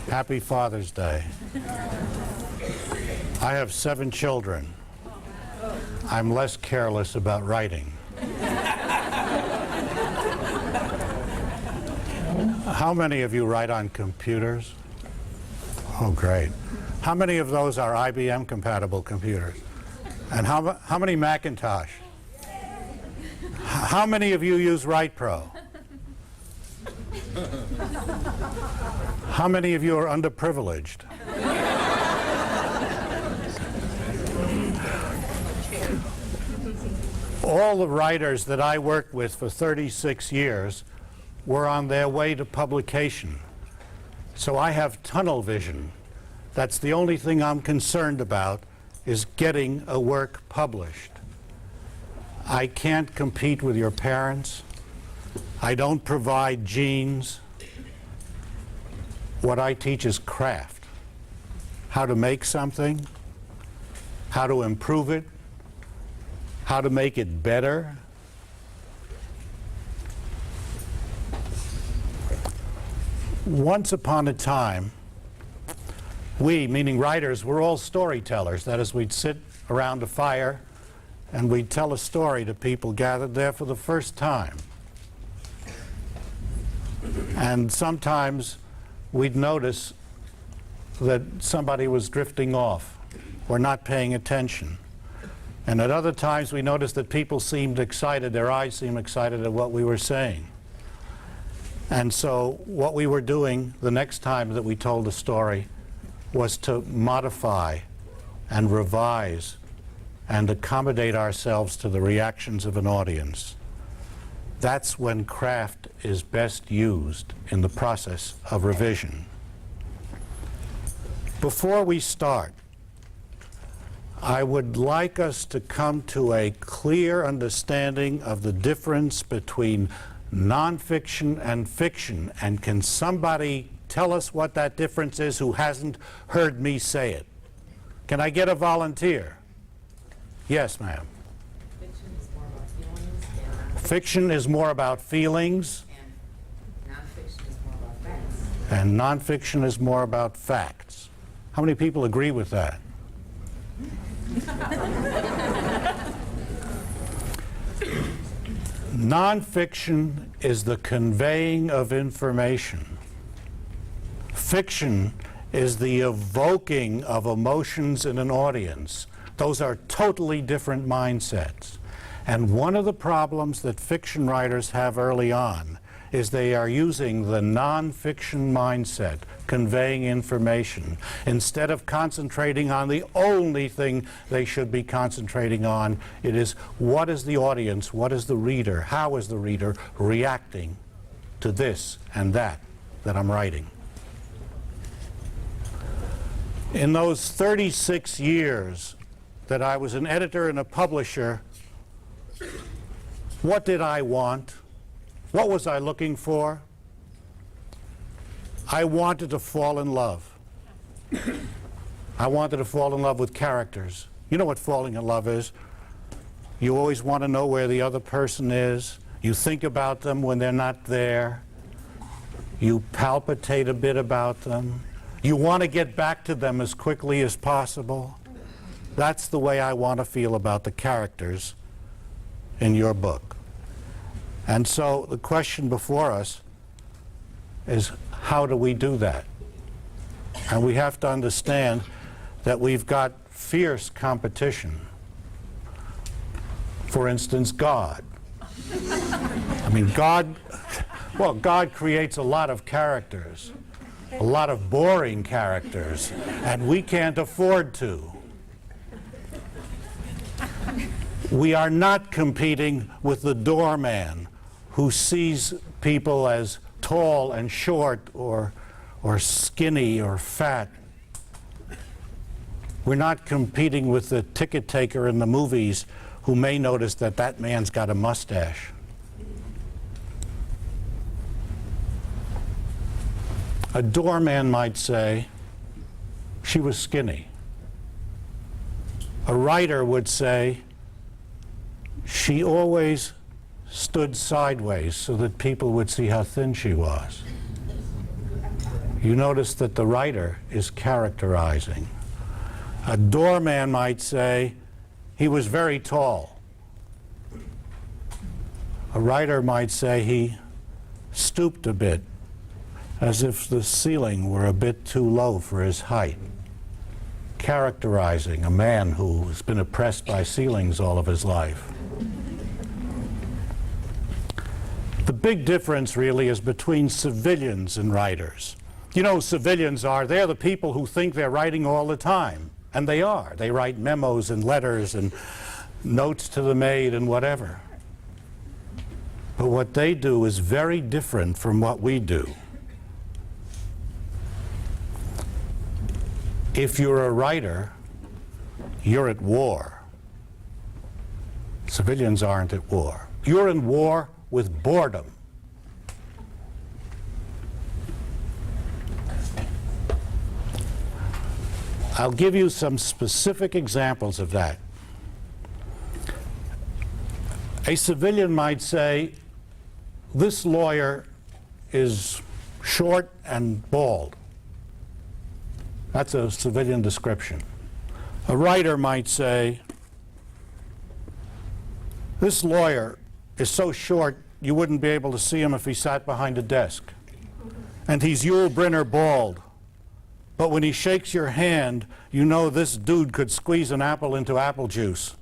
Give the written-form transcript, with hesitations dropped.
Happy Father's Day. I have 7 children. I'm less careless about writing. How many of you write on computers? Oh, great. How many of those are IBM compatible computers? And how many Macintosh? How many of you use WritePro? How many of you are underprivileged? All the writers that I worked with for 36 years were on their way to publication. So I have tunnel vision. That's the only thing I'm concerned about, is getting a work published. I can't compete with your parents. I don't provide genes. What I teach is craft. How to make something, how to improve it, how to make it better. Once upon a time, we, meaning writers, were all storytellers. That is, we'd sit around a fire and we'd tell a story to people gathered there for the first time. And sometimes we'd notice that somebody was drifting off or not paying attention. And at other times we noticed that people seemed excited, their eyes seemed excited at what we were saying. And so what we were doing the next time that we told a story was to modify and revise and accommodate ourselves to the reactions of an audience. That's when craft is best used in the process of revision. Before we start, I would like us to come to a clear understanding of the difference between nonfiction and fiction. And can somebody tell us what that difference is who hasn't heard me say it? Can I get a volunteer? Yes, ma'am. Fiction is more about feelings. And nonfiction is more about facts. How many people agree with that? Nonfiction is the conveying of information. Fiction is the evoking of emotions in an audience. Those are totally different mindsets. And one of the problems that fiction writers have early on is they are using the nonfiction mindset, conveying information, instead of concentrating on the only thing they should be concentrating on. It is, what is the audience, what is the reader, how is the reader reacting to this and that I'm writing. In those 36 years that I was an editor and a publisher, what did I want? What was I looking for? I wanted to fall in love. I wanted to fall in love with characters. You know what falling in love is? You always want to know where the other person is. You think about them when they're not there. You palpitate a bit about them. You want to get back to them as quickly as possible. That's the way I want to feel about the characters in your book. And so the question before us is, how do we do that? And we have to understand that we've got fierce competition. For instance, God. I mean, God creates a lot of characters, a lot of boring characters, and we can't afford to. We are not competing with the doorman who sees people as tall and short or skinny or fat. We're not competing with the ticket taker in the movies who may notice that that man's got a mustache. A doorman might say, she was skinny. A writer would say, she always stood sideways so that people would see how thin she was. you notice that the writer is characterizing. A doorman might say, he was very tall. A writer might say he stooped a bit, as if the ceiling were a bit too low for his height. Characterizing a man who has been oppressed by ceilings all of his life. The big difference really is between civilians and writers. You know, civilians they're the people who think they're writing all the time, and they are. They write memos and letters and notes to the maid and whatever. But what they do is very different from what we do. If you're a writer, you're at war. Civilians aren't at war. You're in war with boredom. I'll give you some specific examples of that. A civilian might say, this lawyer is short and bald. That's a civilian description. A writer might say, this lawyer is so short you wouldn't be able to see him if he sat behind a desk. And he's Yul Brynner bald. But when he shakes your hand, you know this dude could squeeze an apple into apple juice.